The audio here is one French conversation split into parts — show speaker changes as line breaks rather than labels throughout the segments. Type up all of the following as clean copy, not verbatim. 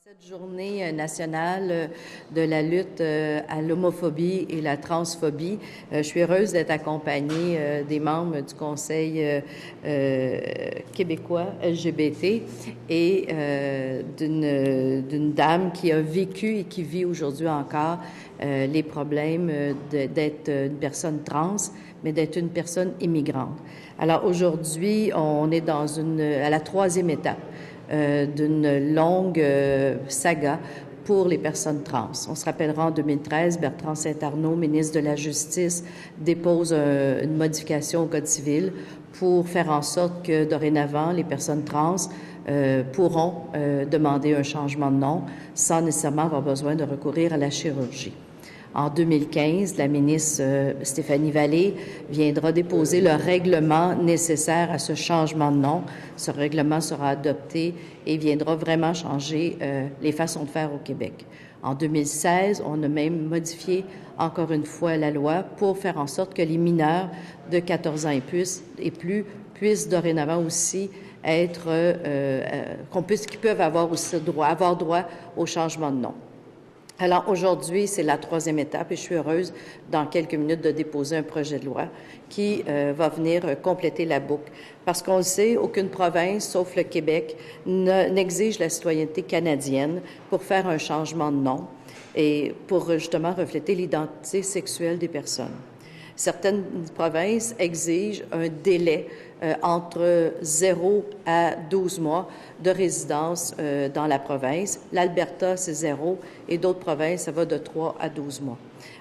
Cette journée nationale de la lutte à l'homophobie et la transphobie, je suis heureuse d'être accompagnée des membres du Conseil québécois LGBT et d'une dame qui a vécu et qui vit aujourd'hui encore les problèmes d'être une personne trans, mais d'être une personne immigrante. Alors aujourd'hui, on est à la troisième étape d'une longue saga pour les personnes trans. On se rappellera en 2013, Bertrand Saint-Arnaud, ministre de la Justice, dépose une modification au Code civil pour faire en sorte que dorénavant, les personnes trans pourront demander un changement de nom sans nécessairement avoir besoin de recourir à la chirurgie. En 2015, la ministre Stéphanie Vallée viendra déposer le règlement nécessaire à ce changement de nom. Ce règlement sera adopté et viendra vraiment changer les façons de faire au Québec. En 2016, on a même modifié encore une fois la loi pour faire en sorte que les mineurs de 14 ans et plus puissent dorénavant aussi être, qu'ils peuvent avoir aussi avoir droit au changement de nom. Alors aujourd'hui, c'est la troisième étape et je suis heureuse dans quelques minutes de déposer un projet de loi qui va venir compléter la boucle. Parce qu'on le sait, aucune province, sauf le Québec, n'exige la citoyenneté canadienne pour faire un changement de nom et pour justement refléter l'identité sexuelle des personnes. Certaines provinces exigent un délai entre 0 à 12 mois de résidence dans la province. L'Alberta, c'est 0 et d'autres provinces, ça va de 3 à 12 mois.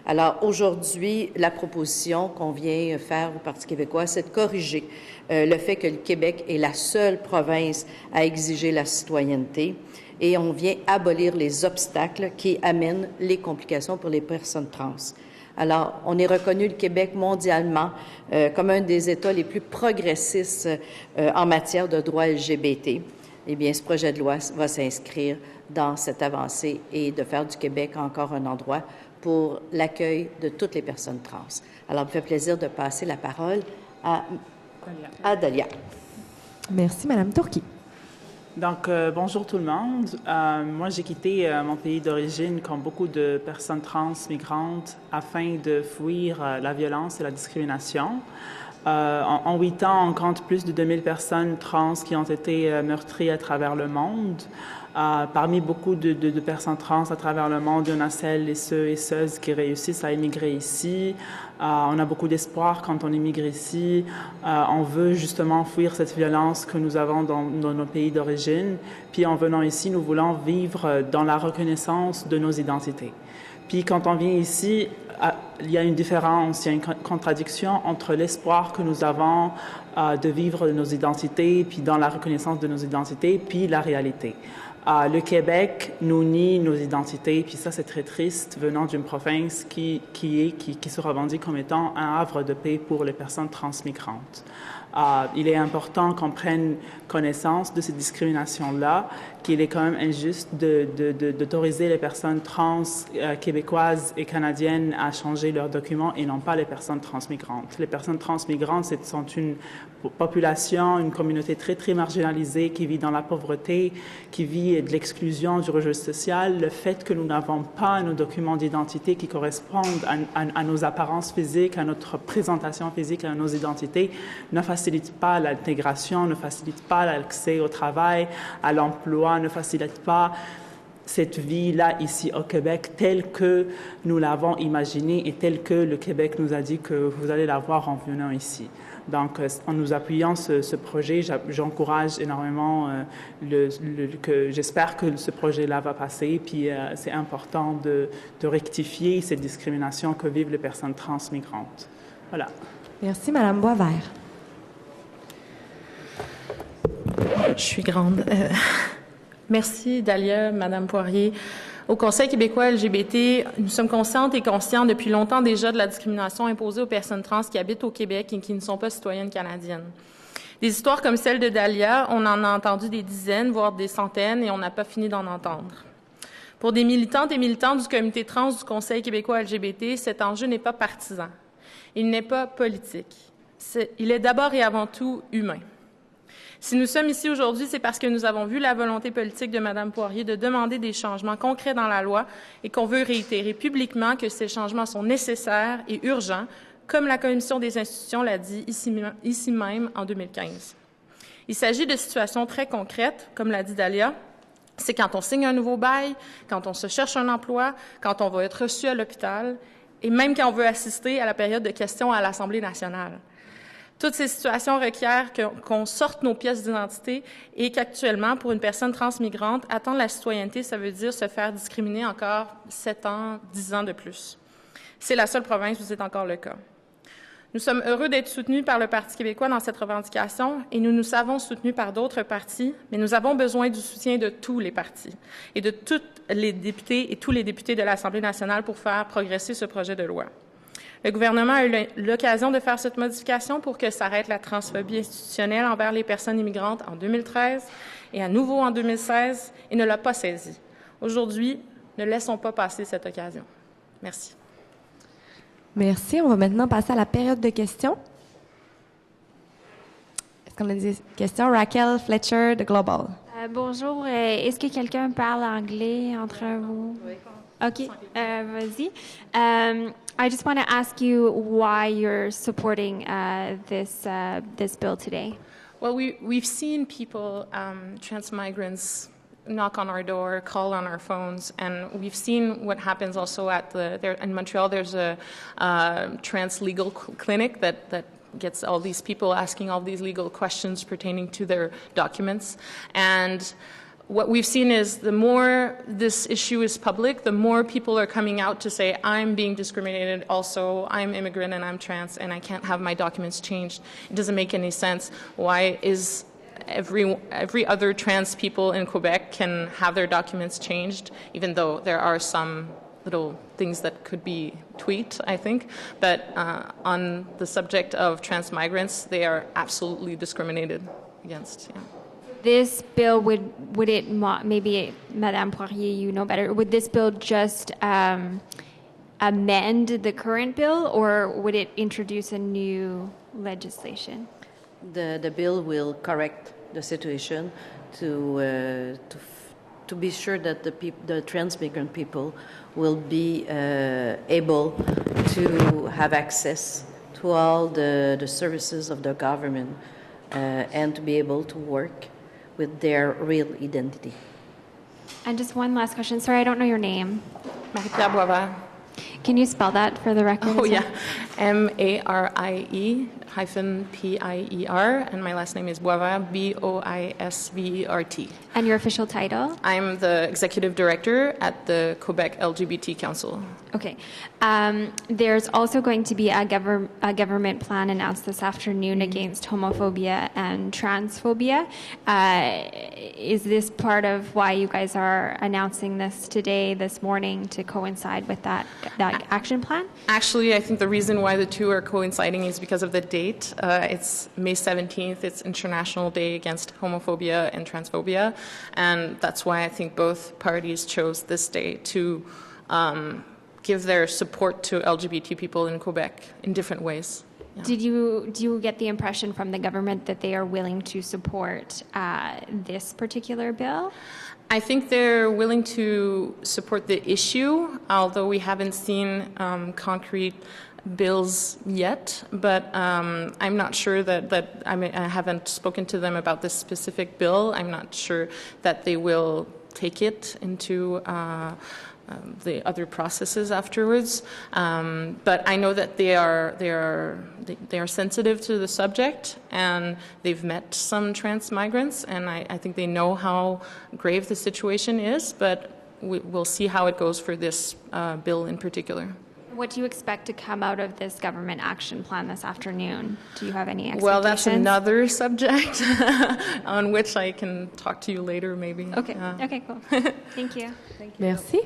Alors aujourd'hui, la proposition qu'on vient faire au Parti québécois, c'est de corriger le fait que le Québec est la seule province à exiger la citoyenneté et on vient abolir les obstacles qui amènent les complications pour les personnes trans. Alors, on est reconnu, le Québec, mondialement comme un des États les plus progressistes en matière de droits LGBT. Eh bien, ce projet de loi va s'inscrire dans cette avancée et de faire du Québec encore un endroit pour l'accueil de toutes les personnes trans. Alors, il me fait plaisir de passer la parole à Dalia.
Merci, Madame Turki.
Donc, bonjour tout le monde. Moi, j'ai quitté mon pays d'origine, comme beaucoup de personnes trans migrantes, afin de fuir la violence et la discrimination. En 8 ans, on compte plus de 2000 personnes trans qui ont été meurtries à travers le monde. Parmi beaucoup de personnes trans à travers le monde, il y en a celles et ceux et ceuses qui réussissent à immigrer ici. On a beaucoup d'espoir quand on immigre ici. On veut justement fuir cette violence que nous avons dans nos pays d'origine. Puis en venant ici, nous voulons vivre dans la reconnaissance de nos identités. Puis quand on vient ici, il y a une différence, il y a une contradiction entre l'espoir que nous avons de vivre nos identités, puis dans la reconnaissance de nos identités, puis la réalité. Le Québec nous nie nos identités, puis ça c'est très triste venant d'une province qui se revendique comme étant un havre de paix pour les personnes transmigrantes. Il est important qu'on prenne connaissance de ces discriminations-là, qu'il est quand même injuste d'autoriser les personnes trans québécoises et canadiennes à changer leurs documents et non pas les personnes transmigrantes. Les personnes transmigrantes sont une population, une communauté très, très marginalisée qui vit dans la pauvreté, qui vit de l'exclusion du registre social. Le fait que nous n'avons pas nos documents d'identité qui correspondent à nos apparences physiques, à notre présentation physique, à nos identités, ne facilite pas l'intégration, ne facilite pas l'accès au travail, à l'emploi, ne facilite pas cette vie-là ici au Québec telle que nous l'avons imaginée et telle que le Québec nous a dit que vous allez la voir en venant ici. Donc, en nous appuyant ce projet, j'encourage énormément j'espère que ce projet-là va passer. Puis, c'est important de rectifier cette discrimination que vivent les personnes transmigrantes. Voilà.
Merci, Madame Boisvert.
Je suis grande. Merci, Dalia, Madame Poirier. Au Conseil québécois LGBT, nous sommes conscientes et conscients depuis longtemps déjà de la discrimination imposée aux personnes trans qui habitent au Québec et qui ne sont pas citoyennes canadiennes. Des histoires comme celle de Dalia, on en a entendu des dizaines, voire des centaines, et on n'a pas fini d'en entendre. Pour des militantes et militants du comité trans du Conseil québécois LGBT, cet enjeu n'est pas partisan. Il n'est pas politique. Il est d'abord et avant tout humain. Si nous sommes ici aujourd'hui, c'est parce que nous avons vu la volonté politique de Mme Poirier de demander des changements concrets dans la loi et qu'on veut réitérer publiquement que ces changements sont nécessaires et urgents, comme la Commission des institutions l'a dit ici même en 2015. Il s'agit de situations très concrètes, comme l'a dit Dalia. C'est quand on signe un nouveau bail, quand on se cherche un emploi, quand on va être reçu à l'hôpital et même quand on veut assister à la période de questions à l'Assemblée nationale. Toutes ces situations requièrent qu'on sorte nos pièces d'identité et qu'actuellement, pour une personne transmigrante, attendre la citoyenneté, ça veut dire se faire discriminer encore 7 ans, 10 ans de plus. C'est la seule province où c'est encore le cas. Nous sommes heureux d'être soutenus par le Parti québécois dans cette revendication et nous nous savons soutenus par d'autres partis, mais nous avons besoin du soutien de tous les partis et de tous les députés et tous les députés de l'Assemblée nationale pour faire progresser ce projet de loi. Le gouvernement a eu l'occasion de faire cette modification pour que s'arrête la transphobie institutionnelle envers les personnes immigrantes en 2013 et à nouveau en 2016 et ne l'a pas saisie. Aujourd'hui, ne laissons pas passer cette occasion. Merci.
Merci. On va maintenant passer à la période de questions. Est-ce qu'on a des questions? Raquel Fletcher de Global.
Bonjour. Est-ce que quelqu'un parle anglais entre vous? Oui. OK. Vas-y. I just want to ask you why you're supporting this bill today.
Well, we've seen people, trans migrants, knock on our door, call on our phones, and we've seen what happens also there in Montreal. There's a trans legal clinic that gets all these people asking all these legal questions pertaining to their documents. And what we've seen is the more this issue is public, the more people are coming out to say, I'm being discriminated also, I'm immigrant and I'm trans and I can't have my documents changed. It doesn't make any sense. Why is every other trans people in Quebec can have their documents changed, even though there are some little things that could be tweaked, I think. But on the subject of trans migrants, they are absolutely discriminated against. Yeah.
This bill, would it, maybe Madame Poirier, you know better, would this bill just amend the current bill, or would it introduce a new legislation?
The bill will correct the situation to be sure that the trans migrant people will be able to have access to all the services of the government and to be able to work with their real identity.
And just one last question. Sorry, I don't know your name.
Marie-Pierre Boisvert.
Can you spell that for the record?
Oh, yeah. Marie-Pier, and my last name is Boisvert, Boisvert.
And your official title?
I'm the executive director at the Quebec LGBT Council.
Okay. There's also going to be a government plan announced this afternoon against homophobia and transphobia. Is this part of why you guys are announcing this today, this morning, to coincide with that action plan?
Actually, I think the reason why the two are coinciding is because of the date. It's May 17th. It's International Day Against Homophobia and Transphobia. And that's why I think both parties chose this day to give their support to LGBT people in Quebec in different ways. Yeah.
Do you get the impression from the government that they are willing to support this particular bill?
I think they're willing to support the issue, although we haven't seen concrete bills yet. But I'm not sure that I haven't spoken to them about this specific bill. I'm not sure that they will take it into the other processes afterwards, but I know that they are sensitive to the subject, and they've met some trans migrants, and I think they know how grave the situation is. But we'll see how it goes for this bill in particular.
What do you expect to come out of this government action plan this afternoon? Do you have any expectations?
Well, that's another subject on which I can talk to you later, maybe.
Okay. Okay, cool. Thank you.
Merci.